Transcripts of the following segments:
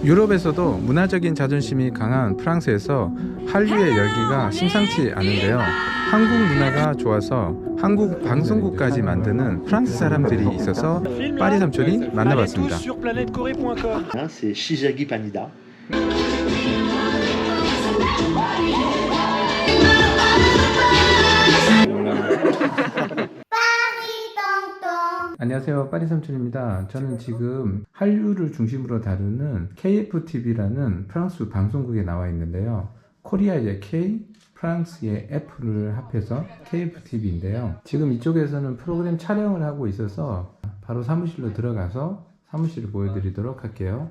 유럽에서도 문화적인 자존심이 강한 프랑스에서 한류의 열기가 심상치 않은데요. 한국 문화가 좋아서 한국 방송국까지 만드는 프랑스 사람들이 있어서 파리 삼촌이 만나봤습니다. C'est Shijagi Panida. 안녕하세요, 파리 삼촌입니다. 저는 지금 한류를 중심으로 다루는 KFTV라는 프랑스 방송국에 나와 있는데요. 코리아의 K, 프랑스의 F를 합해서 KFTV인데요. 지금 이쪽에서는 프로그램 촬영을 하고 있어서 바로 사무실로 들어가서 사무실을 보여드리도록 할게요.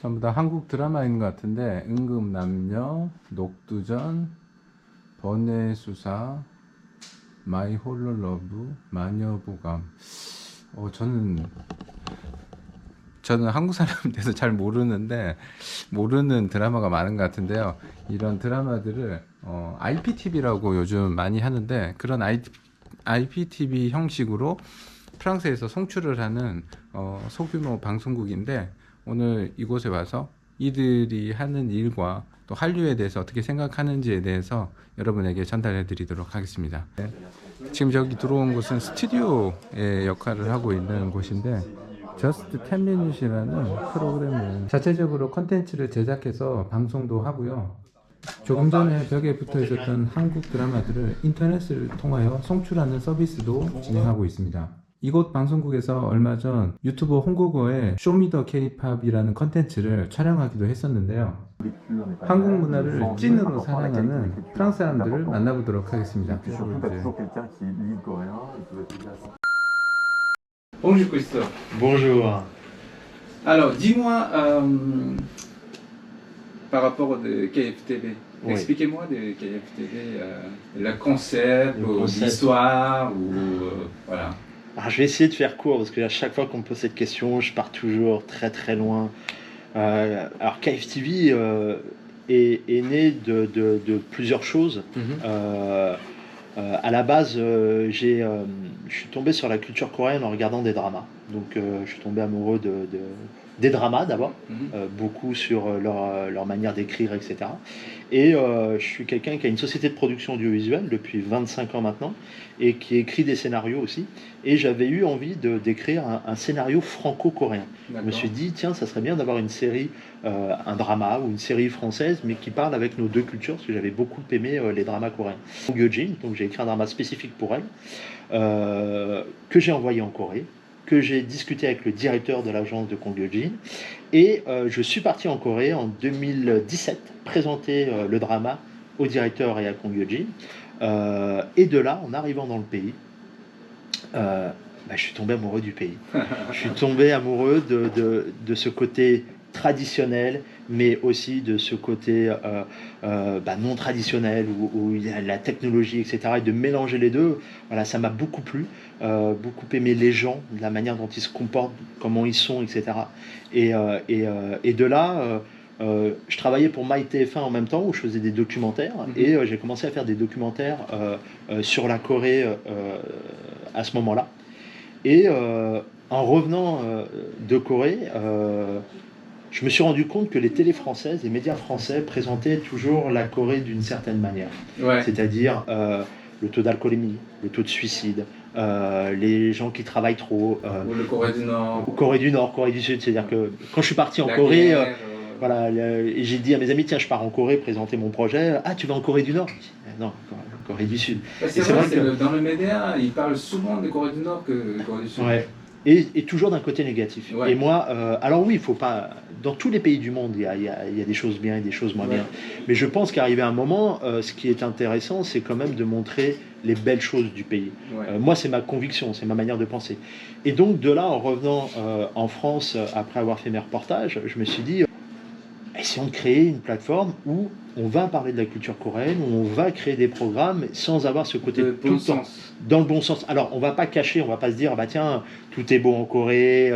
전부 다 한국 드라마인 것 같은데 응급남녀, 녹두전, 번외수사, 마이 홀로 러브, 마녀보감. 저는 한국 사람 돼서 잘 모르는데 모르는 드라마가 많은 것 같은데요. 이런 드라마들을 IPTV라고 요즘 많이 하는데 그런 IPTV 형식으로 프랑스에서 송출을 하는 소규모 방송국인데 오늘 이곳에 와서 이들이 하는 일과 또 한류에 대해서 어떻게 생각하는지에 대해서 여러분에게 전달해 드리도록 하겠습니다. 네. 지금 저기 들어온 곳은 스튜디오의 역할을 하고 있는 곳인데 Just 10 Minutes이라는 프로그램을 자체적으로 컨텐츠를 제작해서 방송도 하고요. 조금 전에 벽에 붙어 있었던 한국 드라마들을 인터넷을 통하여 송출하는 서비스도 진행하고 있습니다. 이곳 방송국에서 얼마 전 유튜버 홍고거의 쇼미더 K-팝이라는 컨텐츠를 촬영하기도 했었는데요. 한국 문화를 찐으로 사랑하는 프랑스 사람들을 만나보도록 하겠습니다. Bonjour Christophe. Bonjour. Alors, dis-moi par rapport de KFTV. Oui. Expliquez-moi de KFTV, le concept, l'histoire, ou voilà. Alors, je vais essayer de faire court parce que à chaque fois qu'on me pose cette question, je pars toujours très très loin. Alors KFTV est né de plusieurs choses. À la base, je suis tombé sur la culture coréenne en regardant des dramas. Donc je suis tombé amoureux des dramas d'abord, beaucoup sur leur manière d'écrire, etc. Et je suis quelqu'un qui a une société de production audiovisuelle depuis 25 ans maintenant et qui écrit des scénarios aussi. Et j'avais eu envie d'écrire un scénario franco-coréen. Je me suis dit, tiens, ça serait bien d'avoir une série, un drama ou une série française, mais qui parle avec nos deux cultures, parce que j'avais beaucoup aimé les dramas coréens. Gyojin, donc j'ai écrit un drama spécifique pour elle, que j'ai envoyé en Corée, que j'ai discuté avec le directeur de l'agence de Kongyojin. Et je suis parti en Corée en 2017 présenter le drama au directeur et à Kongyojin. Et de là, en arrivant dans le pays, je suis tombé amoureux du pays. Je suis tombé amoureux de ce côté traditionnel, mais aussi de ce côté non traditionnel, où il y a la technologie, etc. Et de mélanger les deux, voilà, ça m'a beaucoup plu, beaucoup aimé les gens, la manière dont ils se comportent, comment ils sont, etc. Et de là, je travaillais pour MyTF1 en même temps, où je faisais des documentaires, et j'ai commencé à faire des documentaires sur la Corée à ce moment-là. Et en revenant de Corée, je me suis rendu compte que les télés françaises, les médias français présentaient toujours la Corée d'une certaine manière. Ouais. C'est-à-dire le taux d'alcoolémie, le taux de suicide, les gens qui travaillent trop. Ou le Corée du Nord. Corée du Nord, Corée du Sud. C'est-à-dire que quand je suis parti en Corée, voilà, et j'ai dit à mes amis, tiens, je pars en Corée présenter mon projet. Ah, tu vas en Corée du Nord? Non, Corée du Sud. C'est vrai que dans le média, ils parlent souvent de Corée du Nord que de Corée du Sud. Ouais. Et toujours d'un côté négatif. Ouais. Et moi, alors oui, il faut pas. Dans tous les pays du monde, il y a des choses bien et des choses moins bien. Mais je pense qu'arrivé un moment, ce qui est intéressant, c'est quand même de montrer les belles choses du pays. Ouais. Moi, c'est ma conviction, c'est ma manière de penser. Et donc, de là, en revenant en France, après avoir fait mes reportages, je me suis dit, essayons de créer une plateforme où on va parler de la culture coréenne, où on va créer des programmes sans avoir ce côté de tout le temps dans le bon sens. Alors, on va pas cacher, on va pas se dire, bah tiens, tout est beau en Corée,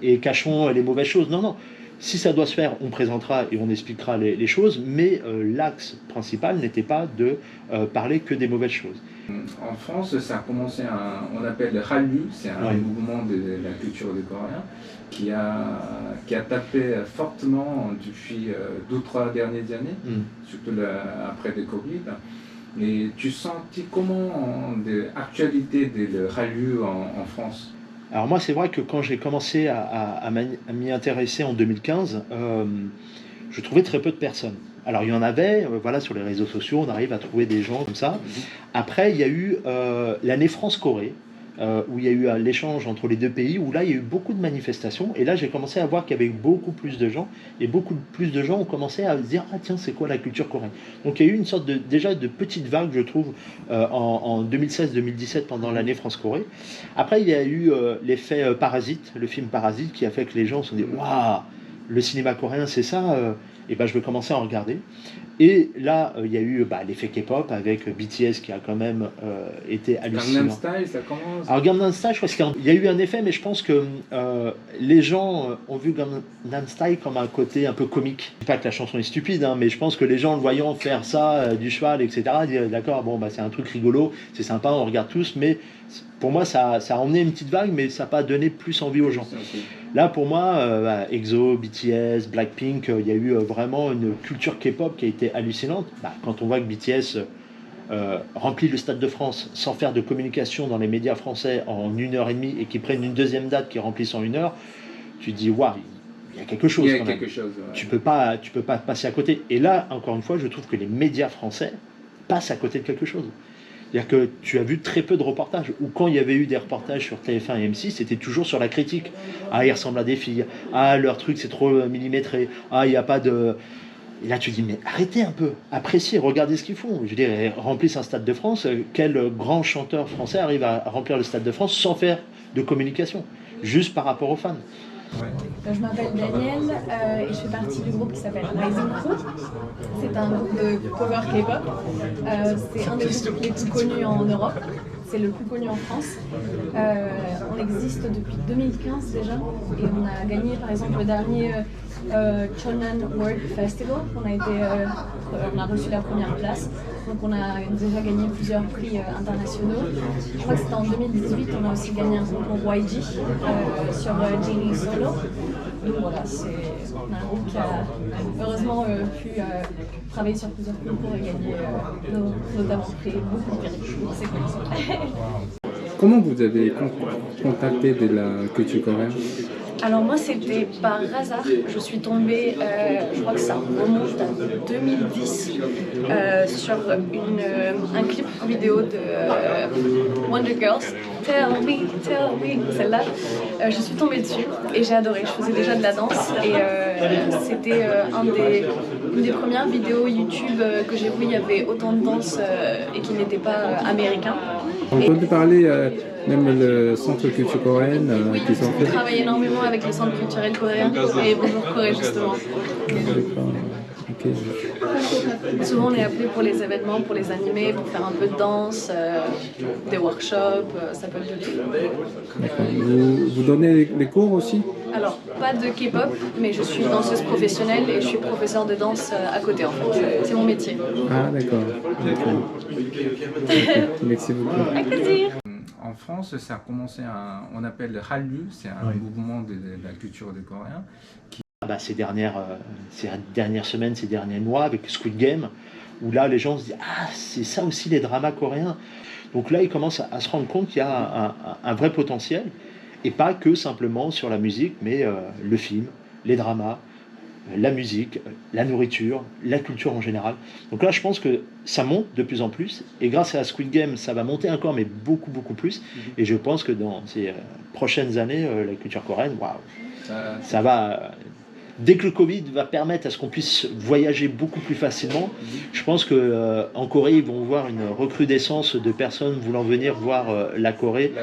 et cachons les mauvaises choses. Non, non. Si ça doit se faire, on présentera et on expliquera les choses, mais l'axe principal n'était pas de parler que des mauvaises choses. En France, ça a commencé on appelle le Hallyu, c'est un Ouais. mouvement de la culture des Coréens qui a tapé fortement depuis 2-3 dernières années, surtout après le Covid. Et tu sentis comment l'actualité de Hallyu en France? Alors moi, c'est vrai que quand j'ai commencé à m'y intéresser en 2015, je trouvais très peu de personnes. Alors il y en avait, voilà, sur les réseaux sociaux, on arrive à trouver des gens comme ça. Après, il y a eu l'année France-Corée, où il y a eu l'échange entre les deux pays, où là, il y a eu beaucoup de manifestations. Et là, j'ai commencé à voir qu'il y avait beaucoup plus de gens, et beaucoup plus de gens ont commencé à se dire, ah tiens, c'est quoi la culture coréenne? Donc il y a eu une sorte déjà de petite vague, je trouve, en 2016-2017, pendant l'année France-Corée. Après, il y a eu l'effet Parasite, le film Parasite, qui a fait que les gens se sont dit, waouh, le cinéma coréen, c'est ça, et ben je vais commencer à en regarder. Et là, il y a eu l'effet K-pop avec BTS qui a quand même été hallucinant. Gangnam Style, ça commence. Alors Gangnam Style, je crois qu'il y a eu un effet, mais je pense que les gens ont vu Gangnam Style comme un côté un peu comique. Je dis pas que la chanson est stupide, hein, mais je pense que les gens, le voyant faire ça, du cheval, etc., disent d'accord, bon, c'est un truc rigolo, c'est sympa, on regarde tous, mais pour moi, ça a emmené une petite vague, mais ça n'a pas donné plus envie aux gens. Là, pour moi, EXO, BTS, Blackpink, il y a eu vraiment une culture K-pop qui a été hallucinante. Quand on voit que BTS remplit le Stade de France sans faire de communication dans les médias français en 1 heure et demie et qu'ils prennent une deuxième date qui remplissent en 1 heure, tu te dis, waouh, il y a quelque chose. Il y a quand quelque même. chose, ouais. Tu peux pas passer à côté. Et là, encore une fois, je trouve que les médias français passent à côté de quelque chose. C'est-à-dire que tu as vu très peu de reportages, ou quand il y avait eu des reportages sur TF1 et M6, c'était toujours sur la critique. Ah, ils ressemblent à des filles. Ah, leur truc, c'est trop millimétré. Ah, il n'y a pas de... Et là, tu dis, mais arrêtez un peu, appréciez, regardez ce qu'ils font. Je veux dire, ils remplissent un Stade de France. Quel grand chanteur français arrive à remplir le Stade de France sans faire de communication, juste par rapport aux fans? Je m'appelle Danielle et je fais partie du groupe qui s'appelle Rising Crew. C'est un groupe de cover K-pop. C'est un des groupes les plus connus en Europe. C'est le plus connu en France. On existe depuis 2015 déjà et on a gagné par exemple le dernier Cheonan World Festival. On a reçu la première place. Donc on a déjà gagné plusieurs prix internationaux. Je crois que c'était en 2018. On a aussi gagné un concours YG sur Genie Solo. Donc voilà, on a un groupe qui a heureusement pu travailler sur plusieurs concours et gagner notamment beaucoup de prix. C'est cool. Comment vous avez contacté de la culture coréenne? Alors moi c'était par hasard, je suis tombée, je crois que ça remonte à 2010, sur un clip vidéo de Wonder Girls, Tell Me, celle-là. Je suis tombée dessus et j'ai adoré, je faisais déjà de la danse et c'était une des premières vidéos YouTube que j'ai vues, il y avait autant de danse et qui n'était pas américain. On a entendu parler même le centre culture coréenne Oui, qui sont on travaille énormément avec le centre culturel coréen et Bonjour Corée justement. Ok. Souvent on est appelé pour les événements, pour les animer, pour faire un peu de danse, des workshops, ça peut être de tout. D'accord. Vous donnez les cours aussi? Alors, pas de K-pop, mais je suis danseuse professionnelle et je suis professeure de danse à côté en fait. C'est mon métier. Ah d'accord. Merci beaucoup. Avec plaisir. En France, ça a commencé on appelle le Hallyu, c'est un mouvement de la culture des Coréens. Ces dernières semaines, ces derniers mois, avec Squid Game, où là, les gens se disent « Ah, c'est ça aussi les dramas coréens ». Donc là, ils commencent à se rendre compte qu'il y a un vrai potentiel, et pas que simplement sur la musique, mais le film, les dramas, la musique, la nourriture, la culture en général. Donc là, je pense que ça monte de plus en plus, et grâce à Squid Game, ça va monter encore, mais beaucoup, beaucoup plus. Et je pense que dans ces prochaines années, la culture coréenne, waouh, ça va... Dès que le Covid va permettre à ce qu'on puisse voyager beaucoup plus facilement, je pense qu'en Corée, ils vont voir une recrudescence de personnes voulant venir voir la Corée,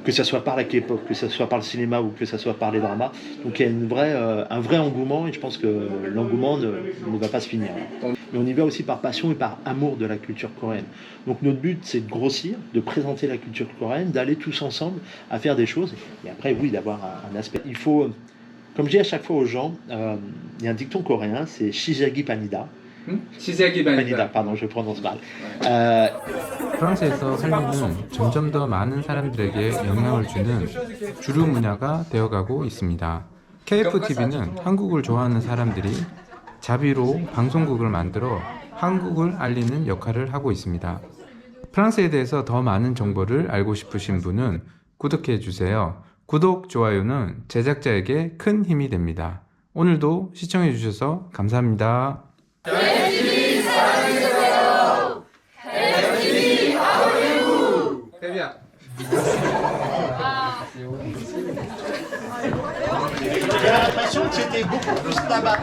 que ce soit par la K-pop, que ce soit par le cinéma ou que ce soit par les dramas. Donc il y a un vrai engouement et je pense que l'engouement ne va pas se finir. Mais on y va aussi par passion et par amour de la culture coréenne. Donc notre but, c'est de grossir, de présenter la culture coréenne, d'aller tous ensemble à faire des choses. Et après, oui, d'avoir un aspect. Il faut... Comme je dis à chaque fois aux gens, il y a un dicton coréen, c'est Shijagi Panida. 시작이 Panida, pardon, je prononce mal. 프랑스에서 한류는 점점 더 많은 사람들에게 영향을 주는 주류 문화가 되어가고 있습니다. KFTV는 한국을 좋아하는 사람들이 자비로 방송국을 만들어 한국을 알리는 역할을 하고 있습니다. 프랑스에 대해서 더 많은 정보를 알고 싶으신 분은 구독해 주세요. 구독, 좋아요는 제작자에게 큰 힘이 됩니다. 오늘도 시청해 주셔서 감사합니다. J'ai l'impression que c'était beaucoup plus là-bas.